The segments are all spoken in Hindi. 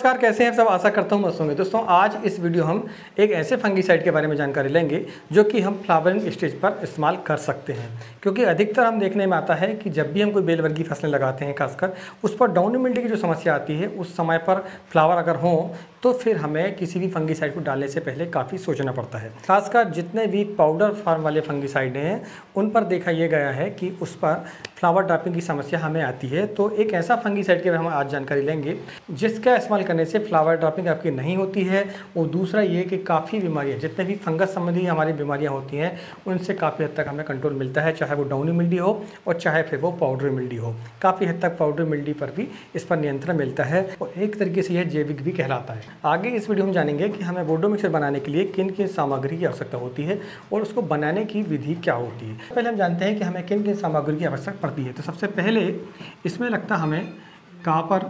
नमस्कार, कैसे हैं सब। आशा करता हूँ मस्त होंगे। दोस्तों आज इस वीडियो हम एक ऐसे फंगीसाइड के बारे में जानकारी लेंगे जो कि हम फ्लावरिंग स्टेज पर इस्तेमाल कर सकते हैं, क्योंकि अधिकतर हम देखने में आता है कि जब भी हम कोई बेल वर्गीय फसलें लगाते हैं, खासकर उस पर डाउनी मिल्ड्यू की जो समस्या आती है उस समय पर फ्लावर अगर हों तो फिर हमें किसी भी फंगीसाइड को डालने से पहले काफ़ी सोचना पड़ता है। खासकर जितने भी पाउडर फार्म वाले फंगीसाइड हैं उन पर देखा यह गया है कि उस पर फ्लावर ड्रॉपिंग की समस्या हमें आती है। तो एक ऐसा फंगीसाइड के बारे में हम आज जानकारी लेंगे जिसका इस्तेमाल करने से फ्लावर ड्रॉपिंग आपकी नहीं होती है। और दूसरा ये कि काफ़ी बीमारियां, जितने भी फंगस संबंधी हमारी बीमारियां होती हैं उनसे काफ़ी हद तक हमें कंट्रोल मिलता है, चाहे वो डाउनी मिल्ड्यू हो और चाहे फिर वो पाउडर मिल्ड्यू हो। काफ़ी हद तक पाउडर मिल्ड्यू पर भी इस पर नियंत्रण मिलता है और एक तरीके से यह जैविक भी कहलाता है। आगे इस वीडियो में जानेंगे कि हमें बोर्डो मिक्सर बनाने के लिए किन किन सामग्री की आवश्यकता होती है और उसको बनाने की विधि क्या होती है। पहले हम जानते हैं कि हमें किन किन सामग्री की आवश्यकता पड़ती है। तो सबसे पहले इसमें लगता हमें कॉपर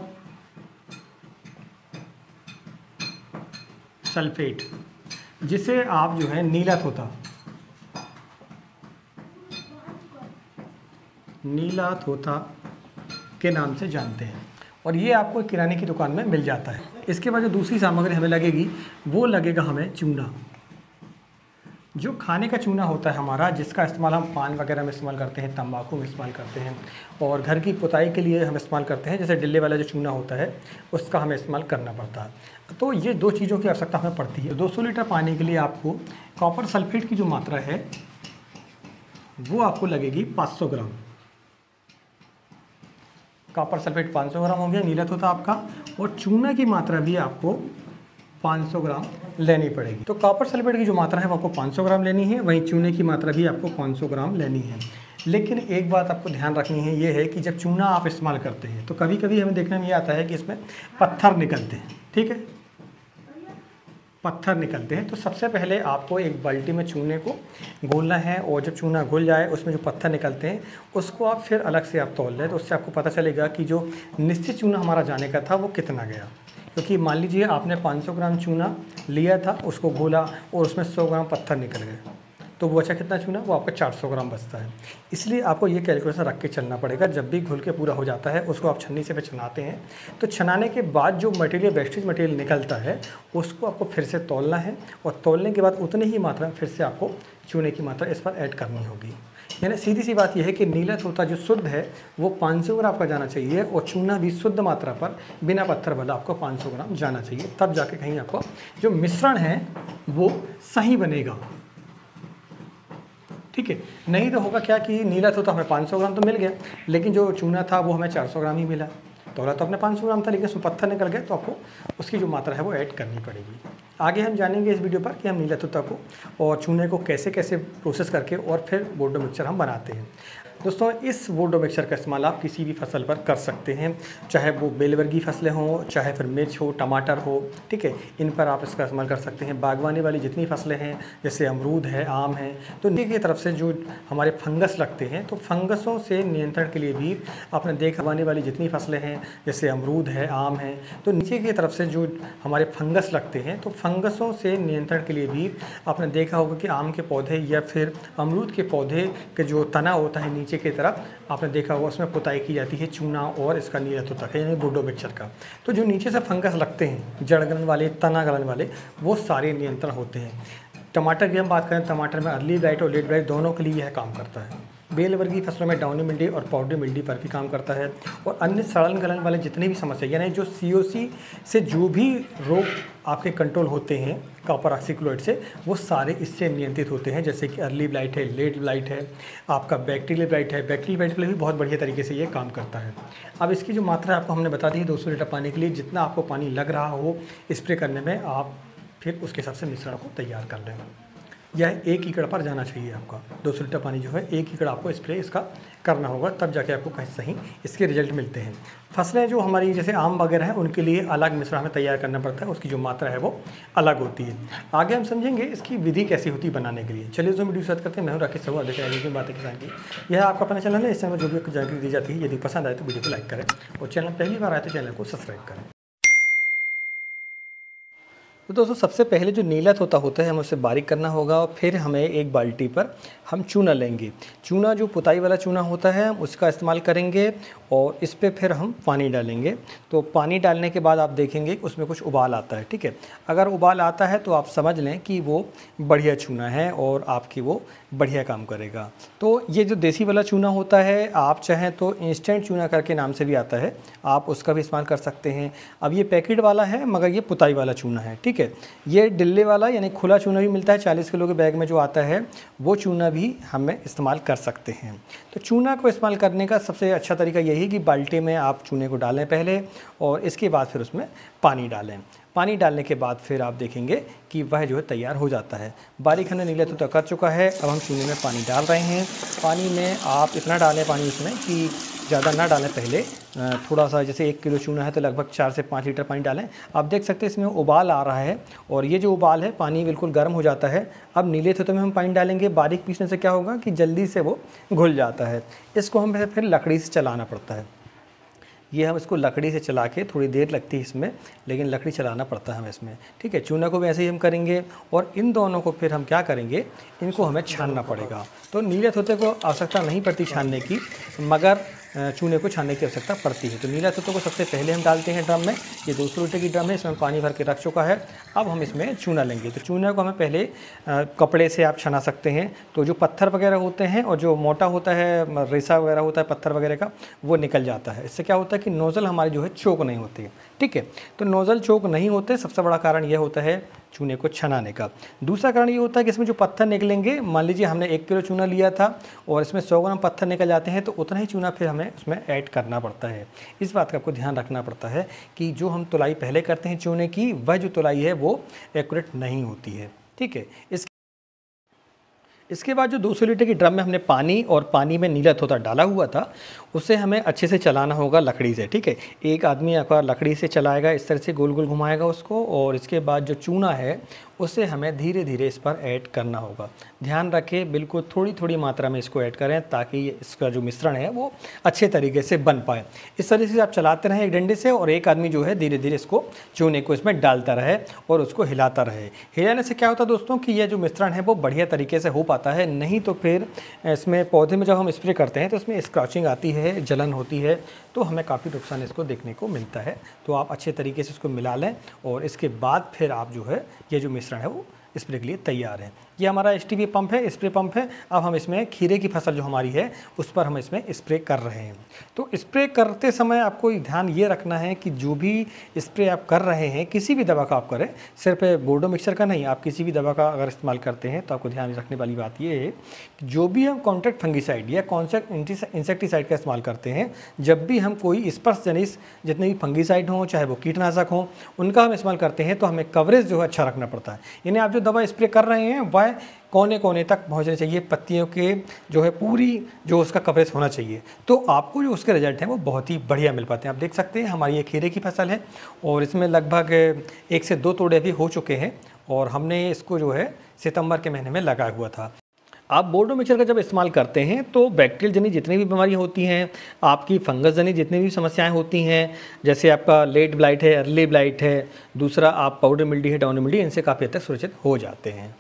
सल्फेट, जिसे आप जो है नीला तोता के नाम से जानते हैं और ये आपको किराने की दुकान में मिल जाता है। इसके बाद जो दूसरी सामग्री हमें लगेगी वो लगेगा हमें चूना, जो खाने का चूना होता है हमारा, जिसका इस्तेमाल हम पान वगैरह में इस्तेमाल करते हैं, तंबाकू में इस्तेमाल करते हैं और घर की पुताई के लिए हम इस्तेमाल करते हैं। जैसे डिल्ले वाला जो चूना होता है उसका हमें इस्तेमाल करना पड़ता है। तो ये दो चीज़ों की आवश्यकता हमें पड़ती है। 200 लीटर पानी के लिए आपको कॉपर सल्फेट की जो मात्रा है वो आपको लगेगी 500 ग्राम। कॉपर सल्फेट 500 ग्राम हो गया नीला तोता आपका, और चूना की मात्रा भी आपको 500 ग्राम लेनी पड़ेगी। तो कॉपर सल्फेट की जो मात्रा है वो आपको 500 ग्राम लेनी है, वहीं चूने की मात्रा भी आपको 500 ग्राम लेनी है। लेकिन एक बात आपको ध्यान रखनी है, ये है कि जब चूना आप इस्तेमाल करते हैं तो कभी कभी हमें देखने में ये आता है कि इसमें पत्थर निकलते हैं। ठीक है, पत्थर निकलते हैं। तो सबसे पहले आपको एक बाल्टी में चूने को घोलना है और जब चूना घुल जाए उसमें जो पत्थर निकलते हैं उसको आप फिर अलग से आप तौल लें, तो उससे आपको पता चलेगा कि जो निश्चित चूना हमारा जाने का था वो कितना गया। क्योंकि मान लीजिए आपने 500 ग्राम चूना लिया था, उसको घोला और उसमें 100 ग्राम पत्थर निकल गए, तो वो बचा कितना चूना, वो आपका 400 ग्राम बचता है। इसलिए आपको ये कैलकुलेशन रख के चलना पड़ेगा। जब भी घुल के पूरा हो जाता है उसको आप छन्नी से फिर छनाते हैं, तो छनाने के बाद जो मटेरियल, वेस्टेज मटेरियल निकलता है उसको आपको फिर से तौलना है और तौलने के बाद उतनी ही मात्रा में फिर से आपको चूने की मात्रा इस पर ऐड करनी होगी। यानी सीधी सी बात यह है कि नीला तोता जो शुद्ध है वो 500 ग्राम आपका जाना चाहिए और चूना भी शुद्ध मात्रा पर बिना पत्थर वाला आपको 500 ग्राम जाना चाहिए, तब जाके कहीं आपको जो मिश्रण है वो सही बनेगा। ठीक है, नहीं तो होगा क्या कि नीला तोता हमें 500 ग्राम तो मिल गया लेकिन जो चूना था वो हमें 400 ग्राम ही मिला। तोला तो अपने 500 ग्राम था लेकिन उसमें पत्थर निकल गए, तो आपको उसकी जो मात्रा है वो ऐड करनी पड़ेगी। आगे हम जानेंगे इस वीडियो पर कि हम नीला तोता को और चूने को कैसे कैसे प्रोसेस करके और फिर बोर्डो मिक्सचर हम बनाते हैं। दोस्तों इस बोर्डो मिक्सचर का इस्तेमाल आप किसी भी फसल पर कर सकते हैं, चाहे वो बेल वर्गीय फसलें हों, चाहे फिर मिर्च हो, टमाटर हो। ठीक है, इन पर आप इसका इस्तेमाल कर सकते हैं। बागवानी वाली जितनी फसलें हैं जैसे अमरूद है, आम है, तो नीचे की तरफ से जो हमारे फंगस लगते हैं तो फंगसों से नियंत्रण के लिए भी आपने देखा, बागवानी वाली जितनी फसलें हैं जैसे अमरूद है, आम है, तो नीचे की तरफ से जो हमारे फंगस लगते हैं तो फंगसों से नियंत्रण के लिए भी आपने देखा होगा कि आम के पौधे या फिर अमरूद के पौधे के जो तना होता है नीचे की तरफ, आपने देखा होगा उसमें पुताई की जाती है चूना और इसका नीला तोता का, यानी बोर्डो मिक्सचर का। तो जो नीचे से फंगस लगते हैं, जड़ गलन वाले, तना गलन वाले, वो सारे नियंत्रण होते हैं। टमाटर की हम बात करें, टमाटर में अर्ली ब्लाइट और लेट ब्लाइट दोनों के लिए यह काम करता है। बेल वर्गीय फसलों में डाउनी मिल्ड्यू और पाउडर मिल्ड्यू पर भी काम करता है और अन्य सड़न गलन वाले जितने भी समस्या, यानी जो COC से जो भी रोग आपके कंट्रोल होते हैं कॉपर ऑक्सीक्लोराइड से, वो सारे इससे नियंत्रित होते हैं। जैसे कि अर्ली ब्लाइट है, लेट ब्लाइट है, आपका बैक्टीरियल ब्लाइट है। बैक्टीरियल ब्लाइट के लिए भी बहुत बढ़िया तरीके से ये काम करता है। अब इसकी जो मात्रा आपको हमने बता दी 200 लीटर पानी के लिए, जितना आपको पानी लग रहा हो स्प्रे करने में, आप फिर उसके हिसाब से मिश्रण को तैयार कर लें। यह 1 एकड़ पर जाना चाहिए आपका। 200 लीटर पानी जो है 1 एकड़ आपको स्प्रे इसका करना होगा, तब जाके आपको कहीं सही इसके रिजल्ट मिलते हैं। फसलें जो हमारी जैसे आम वगैरह हैं उनके लिए अलग मिश्रण हमें तैयार करना पड़ता है, उसकी जो मात्रा है वो अलग होती है। आगे हम समझेंगे इसकी विधि कैसी होती है बनाने के लिए। चलिए तो वीडियो स्टार्ट करते हैं। मैं हूं राकेश साहू, अधिकारी बातें किसान की। यह आपका अपना चैनल है, इस चैनल में जो भी जानकारी दी जाती है, यदि पसंद आए तो वीडियो को लाइक करें और चैनल पहली बार आए तो चैनल को सब्सक्राइब करें। तो दोस्तों सबसे पहले जो नीला तोता होता है हमें उसे बारीक करना होगा और फिर हमें एक बाल्टी पर हम चूना लेंगे। चूना जो पुताई वाला चूना होता है हम उसका इस्तेमाल करेंगे और इस पर फिर हम पानी डालेंगे। तो पानी डालने के बाद आप देखेंगे उसमें कुछ उबाल आता है, ठीक है। अगर उबाल आता है तो आप समझ लें कि वो बढ़िया चूना है और आपकी वो बढ़िया काम करेगा। तो ये जो देसी वाला चूना होता है आप चाहें तो इंस्टेंट चूना करके नाम से भी आता है, आप उसका भी इस्तेमाल कर सकते हैं। अब ये पैकेट वाला है मगर ये पुताई वाला चूना है, ठीक है। ये डिल्ले वाला यानी खुला चूना भी मिलता है, 40 किलो के बैग में जो आता है वो चूना भी हमें इस्तेमाल कर सकते हैं। तो चूना को इस्तेमाल करने का सबसे अच्छा तरीका यही है कि बाल्टी में आप चूने को डालें पहले और इसके बाद फिर उसमें पानी डालें। पानी डालने के बाद फिर आप देखेंगे कि वह जो है तैयार हो जाता है। बारीक हमने नीला तोता कर चुका है। अब हम चूने में पानी डाल रहे हैं। पानी में आप इतना डालें पानी इसमें कि ज़्यादा ना डालें, पहले थोड़ा सा, जैसे 1 किलो चूना है तो लगभग 4 से 5 लीटर पानी डालें। आप देख सकते हैं इसमें उबाल आ रहा है और ये जो उबाल है पानी बिल्कुल गर्म हो जाता है। अब नीले तोते में हम पानी डालेंगे। बारीक पीसने से क्या होगा कि जल्दी से वो घुल जाता है। इसको हमें फिर लकड़ी से चलाना पड़ता है। ये हम इसको लकड़ी से चला के, थोड़ी देर लगती है इसमें लेकिन लकड़ी चलाना पड़ता है हमें इसमें, ठीक है। चूना को भी ऐसे ही हम करेंगे और इन दोनों को फिर हम क्या करेंगे, इनको हमें छानना पड़ेगा। तो नीले तोते को आवश्यकता नहीं पड़ती छानने की, मगर चूने को छानने की आवश्यकता पड़ती है। तो नीला तोते को सबसे पहले हम डालते हैं ड्रम में। ये 200 लीटर की ड्रम है, इसमें पानी भर के रख चुका है। अब हम इसमें चूना लेंगे। तो चूना को हमें पहले कपड़े से आप छना सकते हैं। तो जो पत्थर वगैरह होते हैं और जो मोटा होता है, रेसा वगैरह होता है पत्थर वगैरह का, वो निकल जाता है। इससे क्या होता है कि नोज़ल हमारी जो है चोक नहीं होती है, ठीक है। तो नोज़ल चोक नहीं होते, सबसे बड़ा कारण यह होता है चूने को छनाने का। दूसरा कारण ये होता है कि इसमें जो पत्थर निकलेंगे, मान लीजिए हमने 1 किलो चूना लिया था और इसमें 100 ग्राम पत्थर निकल जाते हैं, तो उतना ही चूना फिर हमें उसमें ऐड करना पड़ता है। इस बात का आपको ध्यान रखना पड़ता है कि जो हम तुलाई पहले करते हैं चूने की, वह जो तुलाई है वो एक्यूरेट नहीं होती है, ठीक है। इसके बाद जो 200 लीटर की ड्रम में हमने पानी और पानी में नीला तोता डाला हुआ था, उसे हमें अच्छे से चलाना होगा लकड़ी से, ठीक है। एक आदमी अगर लकड़ी से चलाएगा, इस तरह से गोल गोल घुमाएगा उसको, और इसके बाद जो चूना है उसे हमें धीरे धीरे इस पर ऐड करना होगा। ध्यान रखें, बिल्कुल थोड़ी थोड़ी मात्रा में इसको ऐड करें ताकि इसका जो मिश्रण है वो अच्छे तरीके से बन पाए। इस तरीके से आप चलाते रहें एक डंडे से, और एक आदमी जो है धीरे धीरे इसको चूने को इसमें डालता रहे और उसको हिलाता रहे। हिलाने से क्या होता है दोस्तों कि यह जो मिश्रण है वो बढ़िया तरीके से हो पाता है। नहीं तो फिर इसमें पौधे में जब हम स्प्रे करते हैं तो इसमें स्क्रैचिंग आती है, जलन होती है, तो हमें काफ़ी नुकसान इसको देखने को मिलता है। तो आप अच्छे तरीके से इसको मिला लें और इसके बाद फिर आप जो है ये जो मिश्रण है वो स्प्रे के लिए तैयार है। ये हमारा एसटीपी पंप है, स्प्रे पंप है। अब हम इसमें खीरे की फसल जो हमारी है उस पर हम इसमें स्प्रे कर रहे हैं। तो स्प्रे करते समय आपको ध्यान ये रखना है कि जो भी स्प्रे आप कर रहे हैं, किसी भी दवा का आप करें, सिर्फ बोर्डो मिक्सचर का नहीं, आप किसी भी दवा का अगर इस्तेमाल करते हैं तो आपको ध्यान रखने वाली बात ये है कि जो भी हम कॉन्ट्रैक्ट फंगीसाइड या कॉन्ट्रैक्ट इंसेक्टिसाइड का इस्तेमाल करते हैं, जब भी हम कोई स्पर्शजनित जितने भी फंगीसाइड हों, चाहे वो कीटनाशक हों, उनका हम इस्तेमाल करते हैं तो हमें कवरेज जो है अच्छा रखना पड़ता है। यानी आप जो दवा स्प्रे कर रहे हैं वह कोने कोने तक पहुंचने चाहिए, पत्तियों के जो है पूरी जो उसका कवरेज होना चाहिए, तो आपको जो उसके रिजल्ट हैं वो बहुत ही बढ़िया मिल पाते हैं। आप देख सकते हैं हमारी ये खीरे की फसल है और इसमें लगभग 1 से 2 तोड़े भी हो चुके हैं और हमने इसको जो है सितंबर के महीने में लगाया हुआ था। आप बोर्डो मिक्सचर का जब इस्तेमाल करते हैं तो बैक्टीरियल जनित जितनी भी बीमारियां होती हैं, आपकी फंगस जनित जितनी भी समस्याएं होती हैं, जैसे आपका लेट ब्लाइट है, अर्ली ब्लाइट है, दूसरा आप पाउडर मिल्डी है, डाउन मिल्डी, इनसे काफ़ी हद तक सुरक्षित हो जाते हैं।